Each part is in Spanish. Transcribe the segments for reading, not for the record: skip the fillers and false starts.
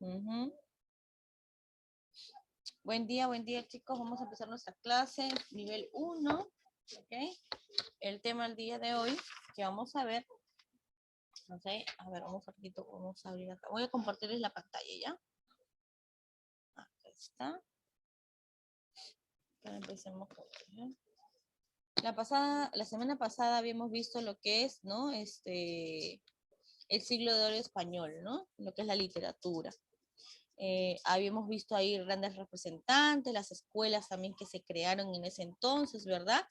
Ujú. Buen día chicos. Vamos a empezar nuestra clase, nivel 1. ¿Ok? El tema del día de hoy que vamos a ver, no sé, a ver, vamos a abrir acá. Voy a compartirles la pantalla, ¿ya? Acá está. Ahora empecemos con la semana pasada habíamos visto lo que es, ¿no? El siglo de oro español, ¿no? Lo que es la literatura. Habíamos visto ahí grandes representantes, las escuelas también que se crearon en ese entonces, ¿verdad?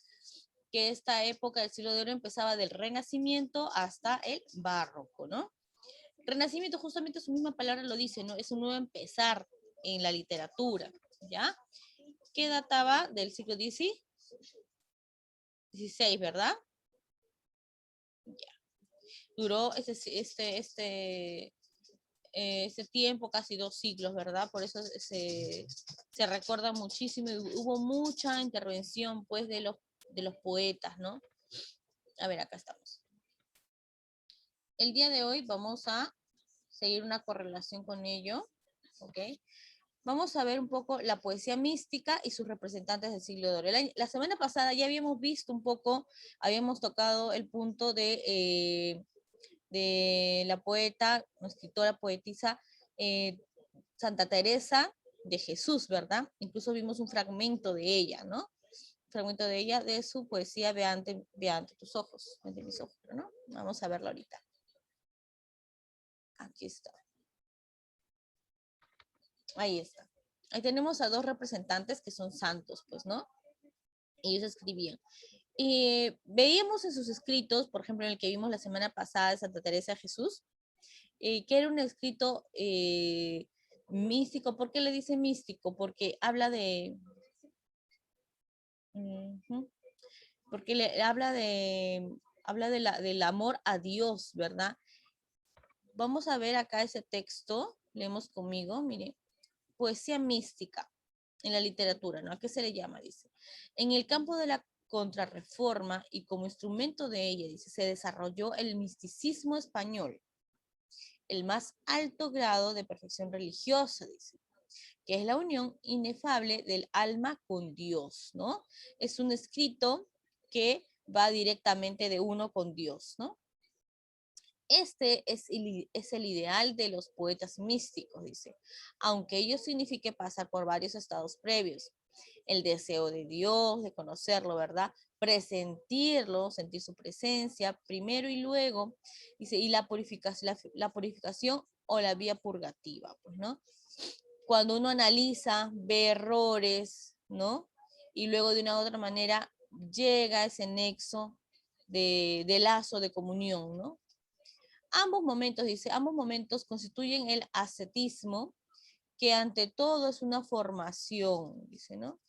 Que esta época del siglo de oro empezaba del Renacimiento hasta el Barroco, ¿no? Renacimiento, justamente su misma palabra lo dice, ¿no? Es un nuevo empezar en la literatura, ¿ya? Que databa del siglo XVI, ¿verdad? Ya. Duró ese tiempo, casi 2 siglos, ¿verdad? Por eso se recuerda muchísimo y hubo mucha intervención, pues, de los poetas, ¿no? A ver, acá estamos. El día de hoy vamos a seguir una correlación con ello, ¿ok? Vamos a ver un poco la poesía mística y sus representantes del siglo de oro. La semana pasada ya habíamos visto un poco, habíamos tocado el punto de la poeta, escritora, poetisa, Santa Teresa de Jesús, ¿verdad? Incluso vimos un fragmento de ella, ¿no? Un fragmento de ella, de su poesía, ve ante tus ojos, ante mis ojos, ¿no? Vamos a verlo ahorita. Aquí está. Ahí está. Ahí tenemos a dos representantes que son santos, pues, ¿no? Ellos escribían. Y veíamos en sus escritos, por ejemplo, en el que vimos la semana pasada de Santa Teresa de Jesús, que era un escrito místico. ¿Por qué le dice místico? Porque habla de... porque habla del amor a Dios, ¿verdad? Vamos a ver acá ese texto, leemos conmigo, mire, poesía mística en la literatura, ¿no? ¿A qué se le llama? Dice, en el campo de la contrarreforma y como instrumento de ella, dice, se desarrolló el misticismo español, el más alto grado de perfección religiosa, dice, que es la unión inefable del alma con Dios, ¿no? Es un escrito que va directamente de uno con Dios, ¿no? Este es el ideal de los poetas místicos, dice, aunque ello signifique pasar por varios estados previos. El deseo de Dios, de conocerlo, ¿verdad? Presentirlo, sentir su presencia, primero y luego, dice, y la purificación o la vía purgativa, pues, ¿no? Cuando uno analiza, ve errores, ¿no? Y luego de una u otra manera llega a ese nexo de lazo de comunión, ¿no? Ambos momentos, dice, ambos momentos constituyen el ascetismo, que ante todo es una formación, dice, ¿no?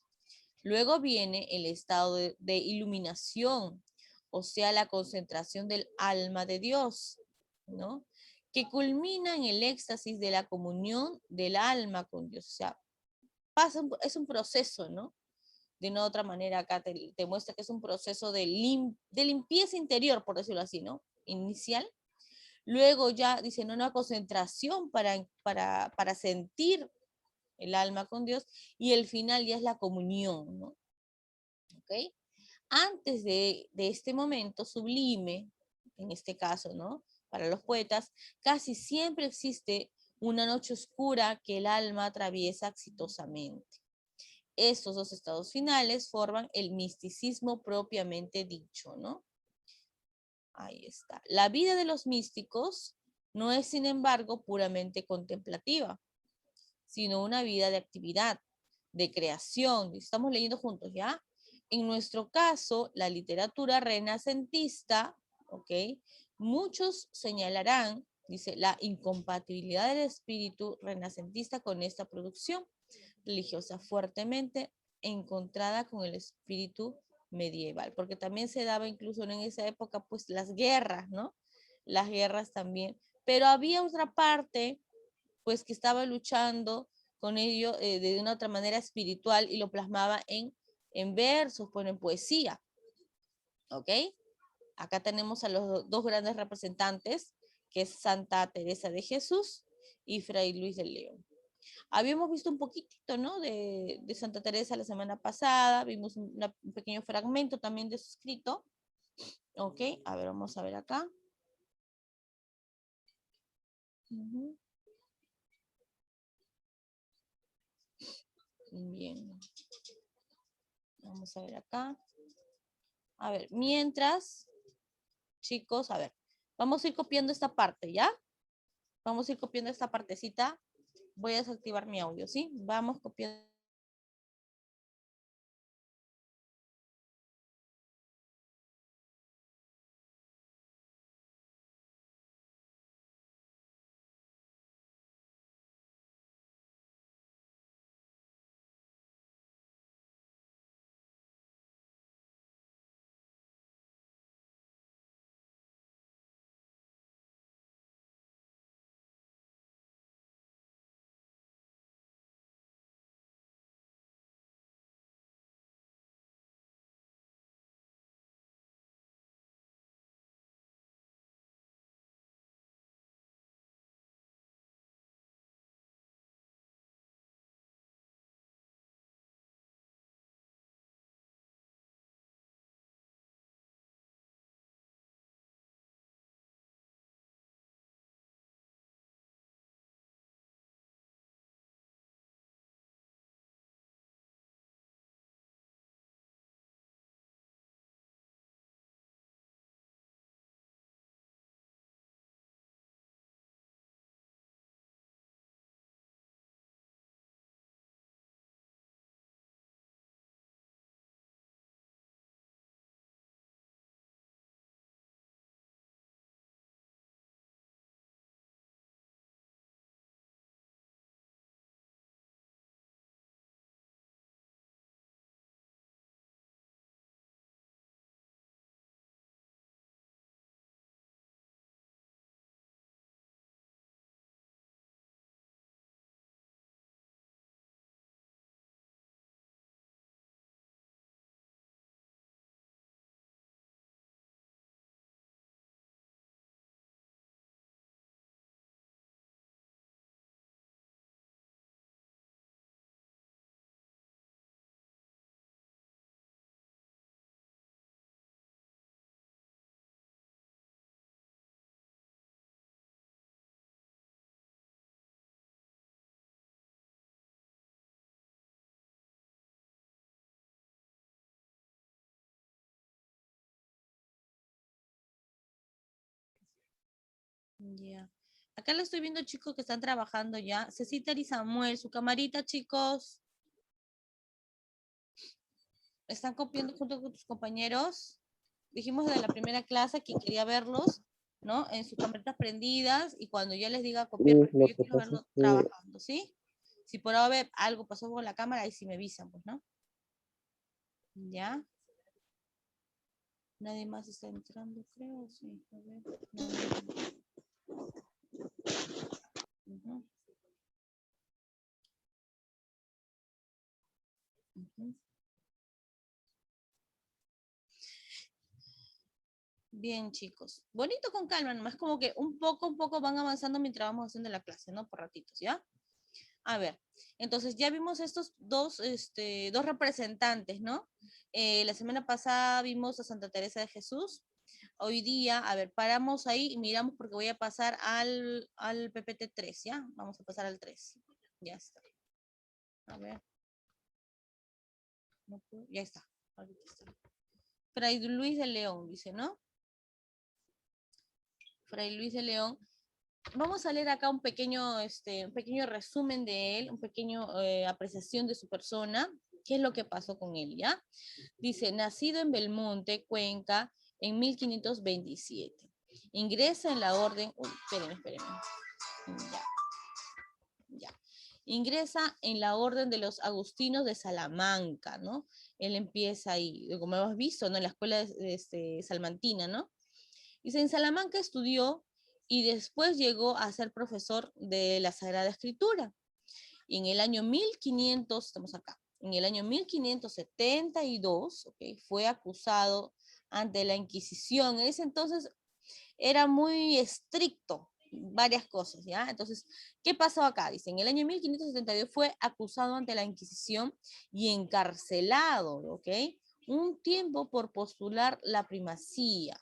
Luego viene el estado de iluminación, o sea, la concentración del alma de Dios, ¿no? Que culmina en el éxtasis de la comunión del alma con Dios. O sea, es un proceso, ¿no? De una otra manera acá te muestra que es un proceso de limpieza interior, por decirlo así, ¿no? Inicial. Luego ya dicen una concentración para sentir el alma con Dios, y el final ya es la comunión, ¿no? ¿Ok? Antes de este momento sublime, en este caso, ¿no? Para los poetas, casi siempre existe una noche oscura que el alma atraviesa exitosamente. Estos dos estados finales forman el misticismo propiamente dicho, ¿no? Ahí está. La vida de los místicos no es, sin embargo, puramente contemplativa, sino una vida de actividad, de creación. Estamos leyendo juntos, ¿ya? En nuestro caso, la literatura renacentista, ¿ok? Muchos señalarán, dice, la incompatibilidad del espíritu renacentista con esta producción religiosa fuertemente encontrada con el espíritu medieval, porque también se daba incluso en esa época, pues, las guerras, ¿no? Las guerras también, pero había otra parte, pues, que estaba luchando con ello de una otra manera espiritual y lo plasmaba en versos, pues, en poesía, ¿ok? Acá tenemos a los dos grandes representantes, que es Santa Teresa de Jesús y Fray Luis de León. Habíamos visto un poquitito, ¿no? De Santa Teresa la semana pasada, vimos un pequeño fragmento también de su escrito. Ok, a ver, vamos a ver acá. Bien. Vamos a ver acá. A ver, mientras, chicos, a ver, vamos a ir copiando esta parte, ¿ya? Vamos a ir copiando esta partecita. Voy a desactivar mi audio, ¿sí? Vamos copiando. Ya. Acá lo estoy viendo, chicos, que están trabajando ya. Cecita y Samuel, su camarita, chicos. ¿Están copiando junto con tus compañeros? Dijimos de la primera clase que quería verlos, ¿no? En sus camaritas prendidas y cuando yo les diga copiar, Sí, porque lo yo que quiero pasa es verlos que trabajando, ¿sí? Si por ahora algo pasó con la cámara, ahí sí me avisan, pues, ¿no? ¿Ya? Nadie más está entrando, creo, sí. A ver. Ujú, ujú. Bien, chicos. Bonito con calma, nomás como que un poco van avanzando mientras vamos haciendo la clase, ¿no? Por ratitos, ¿ya? A ver, entonces ya vimos estos dos representantes, ¿no? La semana pasada vimos a Santa Teresa de Jesús. Hoy día, a ver, paramos ahí y miramos porque voy a pasar al PPT 3, ¿ya? Vamos a pasar al 3. Ya está. A ver. No puedo, ya está. Ahorita está. Fray Luis de León, dice, ¿no? Fray Luis de León. Vamos a leer acá un pequeño resumen de él, un pequeño apreciación de su persona, qué es lo que pasó con él, ¿ya? Dice, nacido en Belmonte, Cuenca, en 1527. Ingresa en la orden, uy, espérenme. Ya, ya. Ingresa en la orden de los agustinos de Salamanca, ¿no? Él empieza ahí, como hemos visto, ¿no? En la escuela salmantina, ¿no? Dice, en Salamanca estudió y después llegó a ser profesor de la Sagrada Escritura. Y en el año 1500, estamos acá, en el año 1572, ¿okay? Fue acusado ante la Inquisición. En ese entonces era muy estricto, varias cosas, ¿ya? Entonces, ¿qué pasó acá? Dice, en el año 1572 fue acusado ante la Inquisición y encarcelado, ¿ok? Un tiempo por postular la primacía,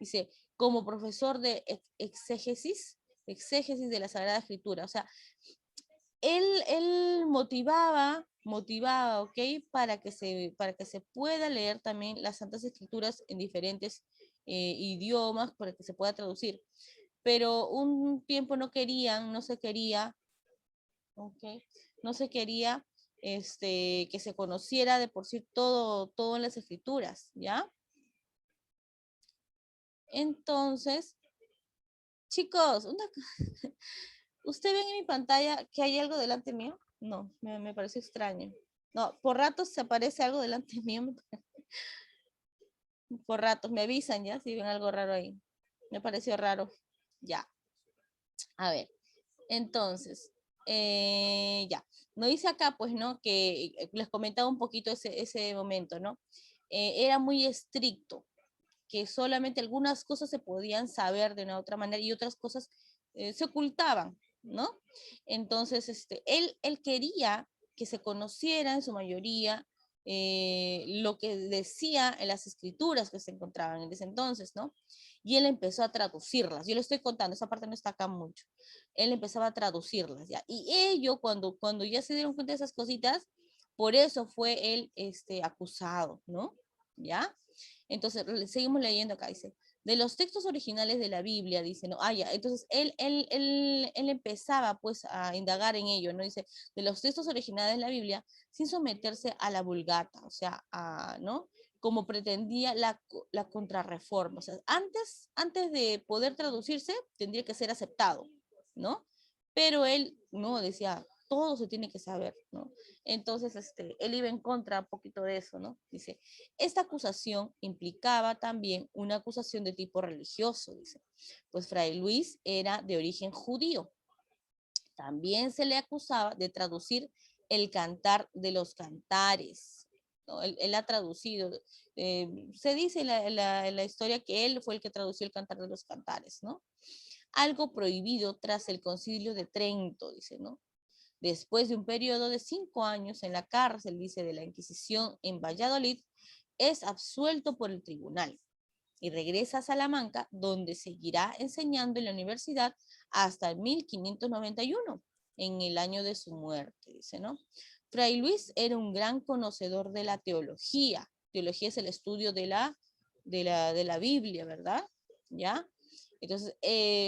Dice, como profesor de exégesis de la Sagrada Escritura. O sea, él motivaba, ¿ok? Para que se pueda leer también las Santas Escrituras en diferentes idiomas, para que se pueda traducir. Pero un tiempo no se quería, ¿ok? No se quería que se conociera de por sí todo en las Escrituras, ¿ya? Entonces, chicos, ¿usted ve en mi pantalla que hay algo delante mío? No, me parece extraño. No, por ratos se aparece algo delante mío. Por ratos me avisan ya si ven algo raro ahí. Me pareció raro. Ya. A ver. Entonces, ya. No dice acá, pues, ¿no? Que les comentaba un poquito ese momento, ¿no? Era muy estricto, que solamente algunas cosas se podían saber de una otra manera y otras cosas se ocultaban, ¿no? Entonces, él quería que se conociera en su mayoría lo que decía en las escrituras que se encontraban en ese entonces, ¿no? Y él empezó a traducirlas. Yo le estoy contando, esa parte no está acá mucho. Él empezaba a traducirlas, ¿ya? Y ellos, cuando ya se dieron cuenta de esas cositas, por eso fue él acusado, ¿no? ¿Ya? Entonces, seguimos leyendo acá, dice, de los textos originales de la Biblia, dice, ¿no? Ah, ya, entonces él empezaba pues a indagar en ello, ¿no? Dice, de los textos originales de la Biblia, sin someterse a la vulgata, o sea, ¿no? Como pretendía la contrarreforma. O sea, antes de poder traducirse, tendría que ser aceptado, ¿no? Pero él, no, decía, todo se tiene que saber, ¿no? Entonces, él iba en contra un poquito de eso, ¿no? Dice, esta acusación implicaba también una acusación de tipo religioso, dice, pues Fray Luis era de origen judío. También se le acusaba de traducir el Cantar de los Cantares, ¿no? Él ha traducido, se dice en la historia que él fue el que tradució el Cantar de los Cantares, ¿no? Algo prohibido tras el Concilio de Trento, dice, ¿no? Después de un periodo de 5 años en la cárcel, dice, de la Inquisición en Valladolid, es absuelto por el tribunal y regresa a Salamanca, donde seguirá enseñando en la universidad hasta el 1591, en el año de su muerte, dice, ¿no? Fray Luis era un gran conocedor de la teología. Teología es el estudio de la Biblia, ¿verdad? ¿Ya? Entonces,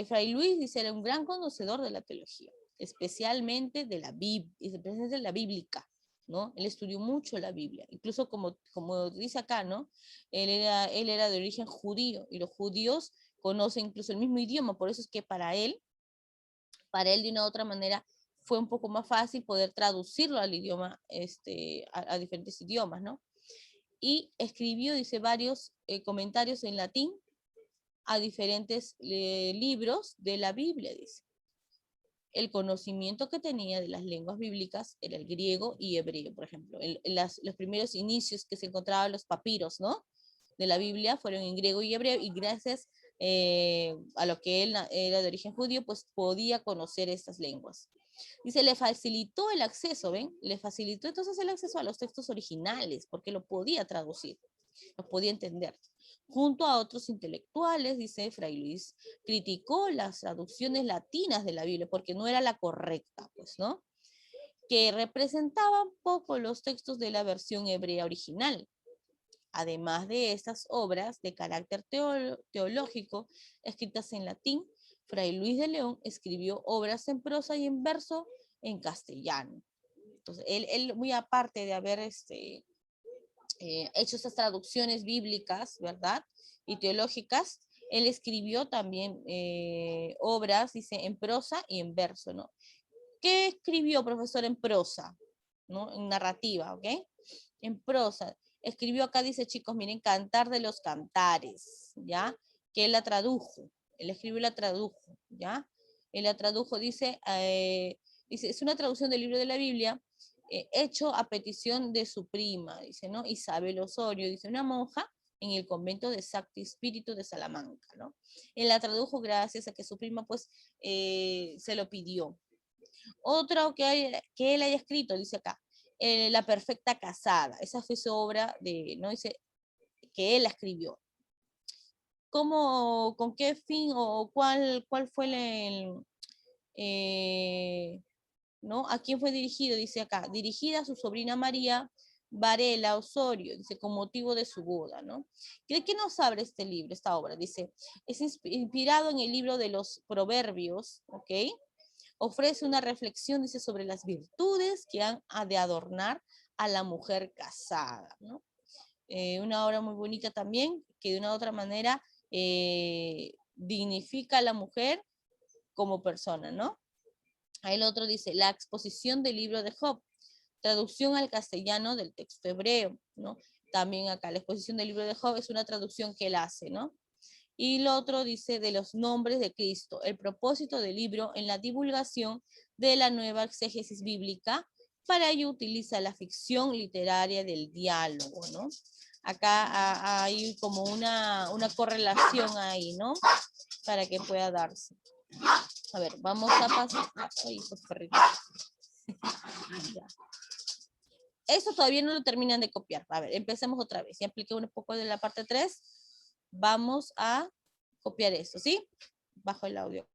Fray Luis dice, era un gran conocedor de la teología, especialmente de la Biblia, especialmente de la bíblica, ¿no? Él estudió mucho la Biblia, incluso como dice acá, ¿no? Él era de origen judío y los judíos conocen incluso el mismo idioma, por eso es que para él de una u otra manera fue un poco más fácil poder traducirlo al idioma, a diferentes idiomas, ¿no? Y escribió, dice, varios comentarios en latín a diferentes libros de la Biblia, dice. El conocimiento que tenía de las lenguas bíblicas era el griego y hebreo, por ejemplo. Los primeros inicios que se encontraban los papiros, ¿no? De la Biblia fueron en griego y hebreo, y gracias a lo que él era de origen judío, pues podía conocer estas lenguas. Dice, le facilitó el acceso, ¿ven? Le facilitó entonces el acceso a los textos originales, porque lo podía traducir, lo podía entender. Junto a otros intelectuales, dice Fray Luis, criticó las traducciones latinas de la Biblia, porque no era la correcta, pues, ¿no? Que representaban poco los textos de la versión hebrea original. Además de estas obras de carácter teológico escritas en latín, Fray Luis de León escribió obras en prosa y en verso en castellano. Entonces, él muy aparte de haber hecho estas traducciones bíblicas, ¿verdad? Y teológicas, él escribió también obras, dice, en prosa y en verso, ¿no? ¿Qué escribió, profesor, en prosa? ¿No? En narrativa, ¿ok? En prosa. Escribió acá, dice, chicos, miren, Cantar de los Cantares, ¿ya? Que él la tradujo. Él escribió y la tradujo, ¿ya? Él la tradujo, dice, es una traducción del libro de la Biblia hecho a petición de su prima, dice, ¿no? Isabel Osorio, dice, una monja en el convento de Sacro Espíritu de Salamanca, ¿no? Él la tradujo gracias a que su prima, pues, se lo pidió. Otro que él haya escrito, dice acá, La Perfecta Casada. Esa fue su obra ¿no? Dice que él la escribió. ¿Cómo, con qué fin o cuál fue ¿no? ¿A quién fue dirigido? Dice acá, dirigida a su sobrina María Varela Osorio, dice, con motivo de su boda, ¿no? ¿De qué nos habla este libro, esta obra? Dice, es inspirado en el libro de los Proverbios, ¿ok? Ofrece una reflexión, dice, sobre las virtudes que han de adornar a la mujer casada, ¿no? Una obra muy bonita también, que de una u otra manera dignifica a la mujer como persona, ¿no? Ahí el otro dice, la exposición del libro de Job, traducción al castellano del texto hebreo, ¿no? También acá la exposición del libro de Job es una traducción que él hace, ¿no? Y el otro dice de los nombres de Cristo, el propósito del libro en la divulgación de la nueva exégesis bíblica. Para ello utiliza la ficción literaria del diálogo, ¿no? Acá hay como una correlación ahí, ¿no? Para que pueda darse. A ver, vamos a pasar. Ay, estos perritos. Ya. Eso todavía no lo terminan de copiar. A ver, empecemos otra vez. Ya apliqué un poco de la parte 3. Vamos a copiar esto, ¿sí? Bajo el audio.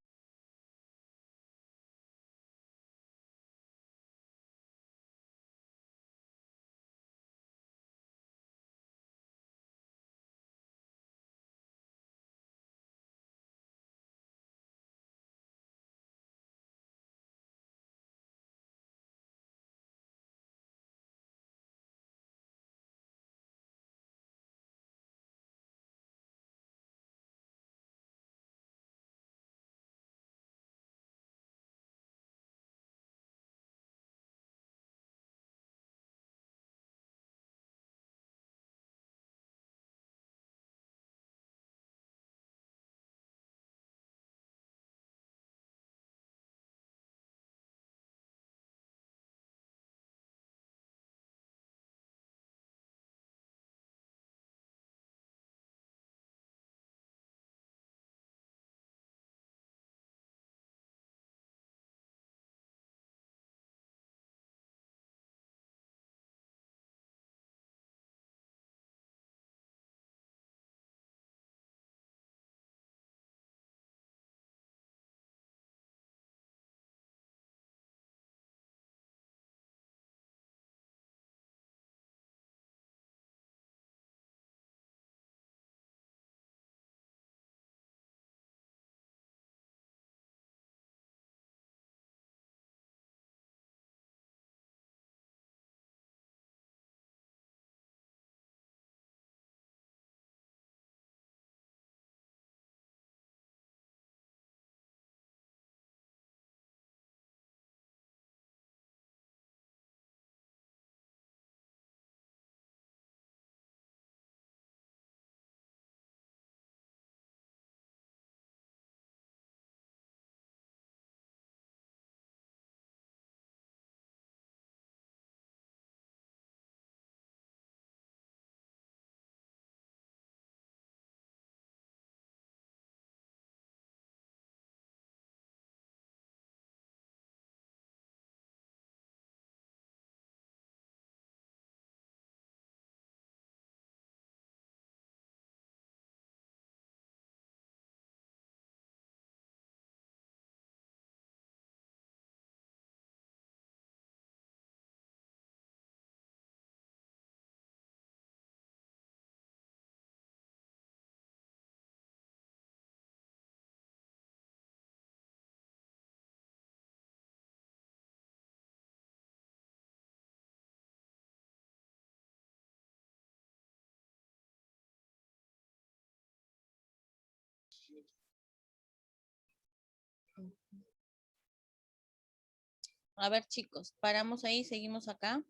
A ver, chicos, paramos ahí, seguimos acá.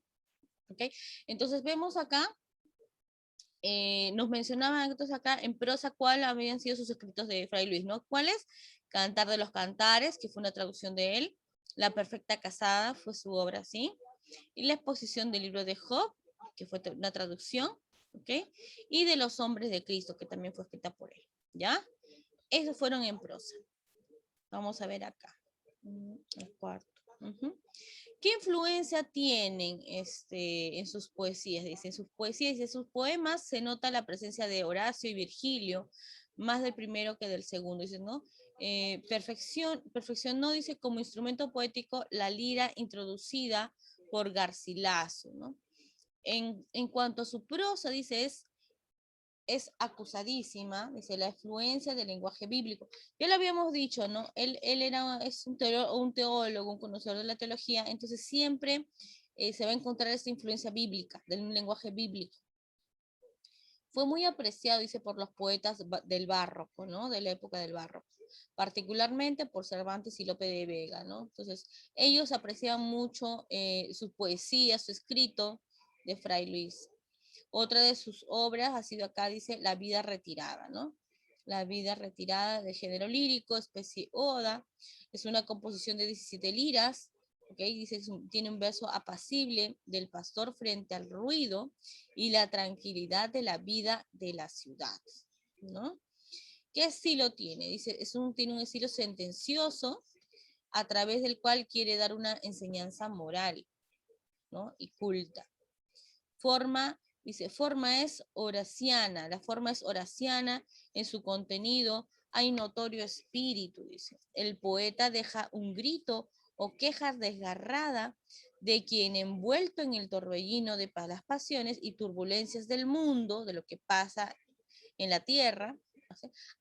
¿Ok? Entonces vemos acá, nos mencionaban entonces acá en prosa cuál habían sido sus escritos de Fray Luis, ¿no? ¿Cuáles? Cantar de los Cantares, que fue una traducción de él. La Perfecta Casada fue su obra, ¿sí? Y la exposición del libro de Job, que fue una traducción. ¿ok? Y de los hombres de Cristo, que también fue escrita por él, ¿ya? Esos fueron en prosa. Vamos a ver acá. El cuarto. ¿Qué influencia tienen en sus poesías? Dice, en sus poesías y en sus poemas se nota la presencia de Horacio y Virgilio, más del primero que del segundo. Dice, ¿no? Perfeccionó, dice, como instrumento poético la lira introducida por Garcilaso, ¿no? En cuanto a su prosa, dice, es acusadísima, dice, la influencia del lenguaje bíblico. Ya lo habíamos dicho, ¿no? Él es un teólogo, un conocedor de la teología, entonces siempre se va a encontrar esta influencia bíblica, del lenguaje bíblico. Fue muy apreciado, dice, por los poetas del barroco, ¿no? De la época del barroco, particularmente por Cervantes y Lope de Vega, ¿no? Entonces, ellos apreciaban mucho su poesía, su escrito de Fray Luis. Otra de sus obras ha sido acá, dice, La vida retirada, ¿no? La vida retirada de género lírico, especie oda. Es una composición de 17 liras, ¿ok? Dice, tiene un verso apacible del pastor frente al ruido y la tranquilidad de la vida de la ciudad, ¿no? ¿Qué estilo tiene? Dice, tiene un estilo sentencioso a través del cual quiere dar una enseñanza moral, ¿no? Y culta. Dice, forma es horaciana, la forma es horaciana en su contenido, hay notorio espíritu, dice. El poeta deja un grito o queja desgarrada de quien envuelto en el torbellino de las pasiones y turbulencias del mundo, de lo que pasa en la tierra,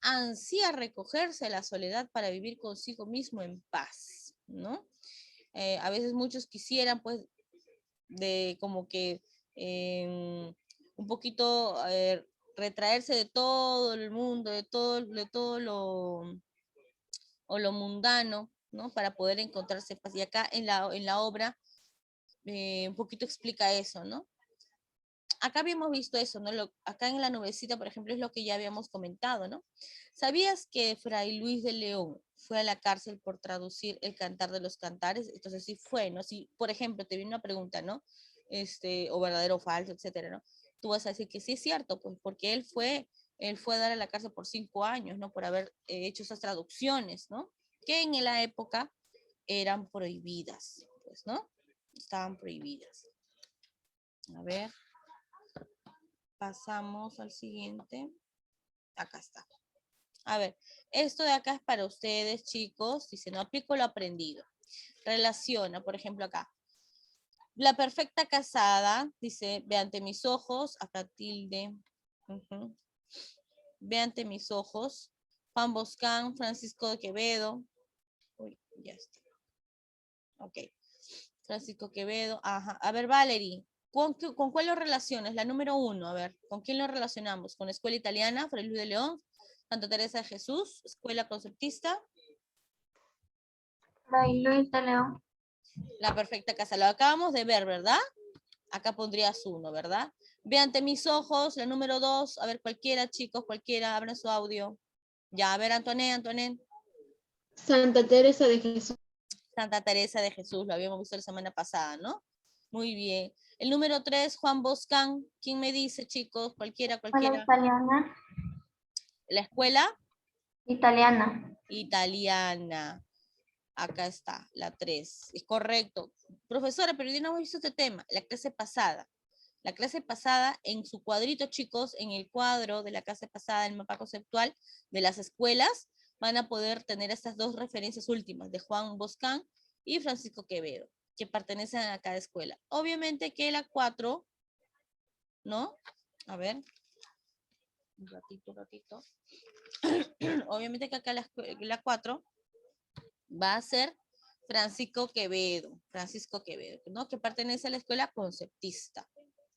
ansía recogerse a la soledad para vivir consigo mismo en paz, ¿no? A veces muchos quisieran, pues, de como que un poquito retraerse de todo el mundo, de todo lo mundano, ¿no? Para poder encontrarse paz. Y acá en la obra un poquito explica eso, ¿no? Acá habíamos visto eso, ¿no? Acá en la nubecita, por ejemplo, es lo que ya habíamos comentado, ¿no? ¿Sabías que Fray Luis de León fue a la cárcel por traducir el Cantar de los Cantares? Entonces sí fue, ¿no? Si, por ejemplo, te viene una pregunta, ¿no? O verdadero o falso, etcétera, ¿no? Tú vas a decir que sí es cierto, pues porque él fue a dar a la cárcel por 5 años, ¿no? Por haber hecho esas traducciones, ¿no? Que en la época eran prohibidas, pues, ¿no? Estaban prohibidas. A ver. Pasamos al siguiente. Acá está. A ver, esto de acá es para ustedes, chicos. Dice, no aplico lo aprendido. Relaciona, por ejemplo, acá. La perfecta casada, dice, ve ante mis ojos, acá tilde. Ve ante mis ojos. Juan Boscán, Francisco de Quevedo. Uy, ya está. Ok. Francisco Quevedo. Ajá. A ver, Valerie, ¿con cuál lo relacionas? La número 1, a ver, ¿con quién lo relacionamos? ¿Con la Escuela Italiana, Fray Luis de León, Santa Teresa de Jesús, Escuela Conceptista? Fray Luis de León. La perfecta casa, lo acabamos de ver, ¿verdad? Acá pondrías 1, ¿verdad? Ve ante mis ojos, la número 2, a ver, cualquiera, chicos, cualquiera, abran su audio. Ya, a ver, Antoine. Santa Teresa de Jesús. Santa Teresa de Jesús, lo habíamos visto la semana pasada, ¿no? Muy bien. El número 3, Juan Boscán. ¿Quién me dice, chicos? Cualquiera. Escuela italiana. ¿La escuela? Italiana. Italiana. Acá está, la 3. Es correcto. Profesora, pero yo no hemos visto este tema. La clase pasada. La clase pasada, en su cuadrito, chicos, en el cuadro de la clase pasada, el mapa conceptual de las escuelas, van a poder tener estas 2 referencias últimas, de Juan Boscán y Francisco Quevedo, que pertenecen a cada escuela. Obviamente que la 4, ¿no? A ver. Un ratito. Obviamente que acá la 4 va a ser Francisco Quevedo, ¿no? Que pertenece a la escuela conceptista.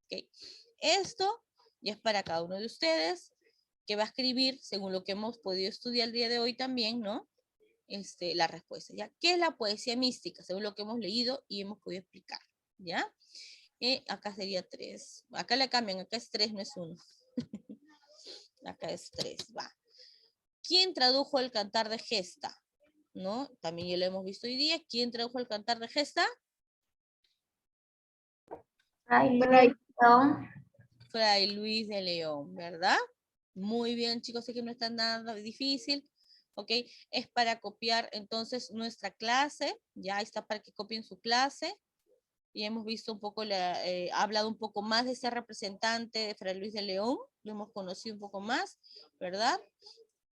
¿Okay? Esto ya es para cada uno de ustedes, que va a escribir, según lo que hemos podido estudiar el día de hoy también, ¿no? La respuesta, ¿ya? ¿Qué es la poesía mística? Según lo que hemos leído y hemos podido explicar, ¿ya? Acá sería 3. Acá le cambian, acá es 3, no es 1. Acá es 3, va. ¿Quién tradujo el Cantar de Gesta? ¿No? También ya lo hemos visto hoy día. ¿Quién tradujo el Cantar de Gesta? Fray Luis de León. Fray Luis de León, ¿verdad? Muy bien, chicos, sé que no está nada difícil, ¿ok? Es para copiar entonces nuestra clase, ya está para que copien su clase. Y hemos visto un poco, ha hablado un poco más de ese representante de Fray Luis de León, lo hemos conocido un poco más, ¿verdad?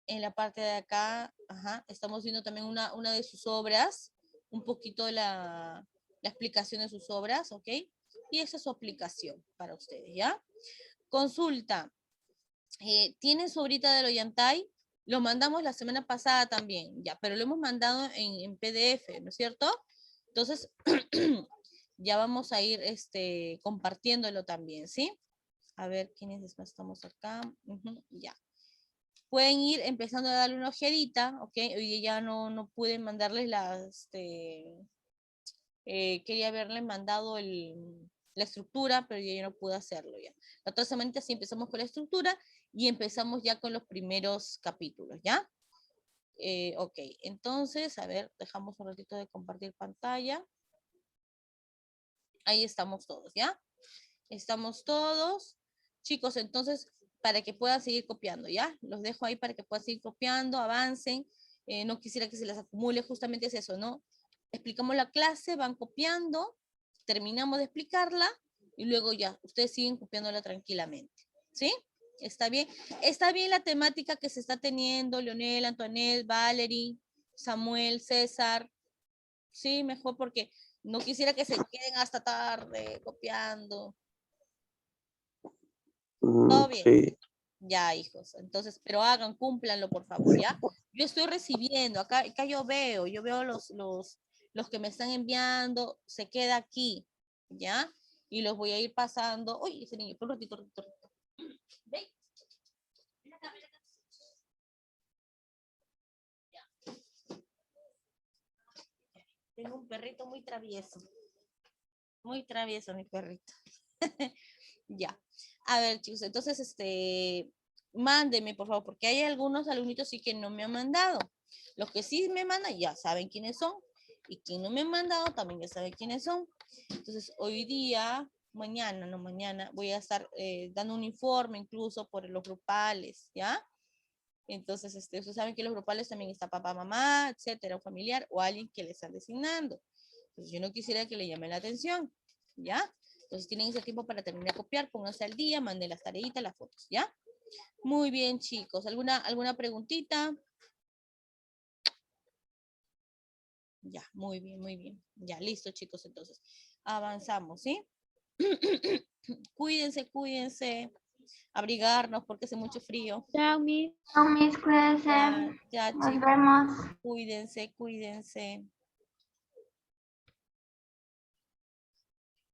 En la parte de acá, ajá, estamos viendo también una de sus obras, un poquito la explicación de sus obras, ¿ok? Y esa es su aplicación para ustedes, ¿ya? Consulta. ¿Tienen su obrita del Ollantay? Lo mandamos la semana pasada también, ya, pero lo hemos mandado en PDF, ¿no es cierto? Entonces, ya vamos a ir compartiéndolo también, ¿sí? A ver, ¿quiénes estamos acá? Ya. Pueden ir empezando a darle una ojeadita, ¿ok? Hoy ya no pude mandarles quería haberle mandado la estructura, pero ya no pude hacerlo ya. La otra semana sí empezamos con la estructura y empezamos ya con los primeros capítulos, ¿ya? Ok, entonces, a ver, dejamos un ratito de compartir pantalla. Ahí estamos todos, ¿ya? Estamos todos. Chicos, entonces, para que puedan seguir copiando, ¿ya? Los dejo ahí para que puedan seguir copiando, avancen. No quisiera que se les acumule, justamente es eso, ¿no? Explicamos la clase, van copiando, terminamos de explicarla y luego ya, ustedes siguen copiándola tranquilamente, ¿sí? ¿Está bien? ¿Está bien la temática que se está teniendo, Leonel, Antoinette, Valerie, Samuel, César? Sí, mejor porque no quisiera que se queden hasta tarde copiando. ¿Todo bien? Sí. Ya, hijos. Entonces, pero hagan, cúmplanlo, por favor, ¿ya? Yo estoy recibiendo, acá yo veo los que me están enviando, se queda aquí, ¿ya? Y los voy a ir pasando. Uy, ese niño, un ratito. Ven. Ven acá, ven acá. Ya. Tengo un perrito muy travieso. Muy travieso mi perrito. Ya. A ver, chicos, entonces, mándeme, por favor, porque hay algunos alumnitos sí que no me han mandado. Los que sí me mandan ya saben quiénes son. Y quien no me ha mandado también ya sabe quiénes son. Entonces, hoy día, mañana, voy a estar dando un informe incluso por los grupales, ¿ya? Entonces, ustedes saben que los grupales también está papá, mamá, etcétera, un familiar o alguien que le están designando. Entonces, yo no quisiera que le llame la atención, ¿ya? Entonces, tienen ese tiempo para terminar de copiar, pónganse al día, manden las tareitas, las fotos, ¿ya? Muy bien, chicos. ¿Alguna preguntita? Ya, muy bien, muy bien. Ya, listo, chicos, entonces. Avanzamos, ¿sí? Cuídense. Abrigarnos porque hace mucho frío. Chao, Miss. Chao, Miss, cuídense. Ya, Nos chicos. vemos. Cuídense.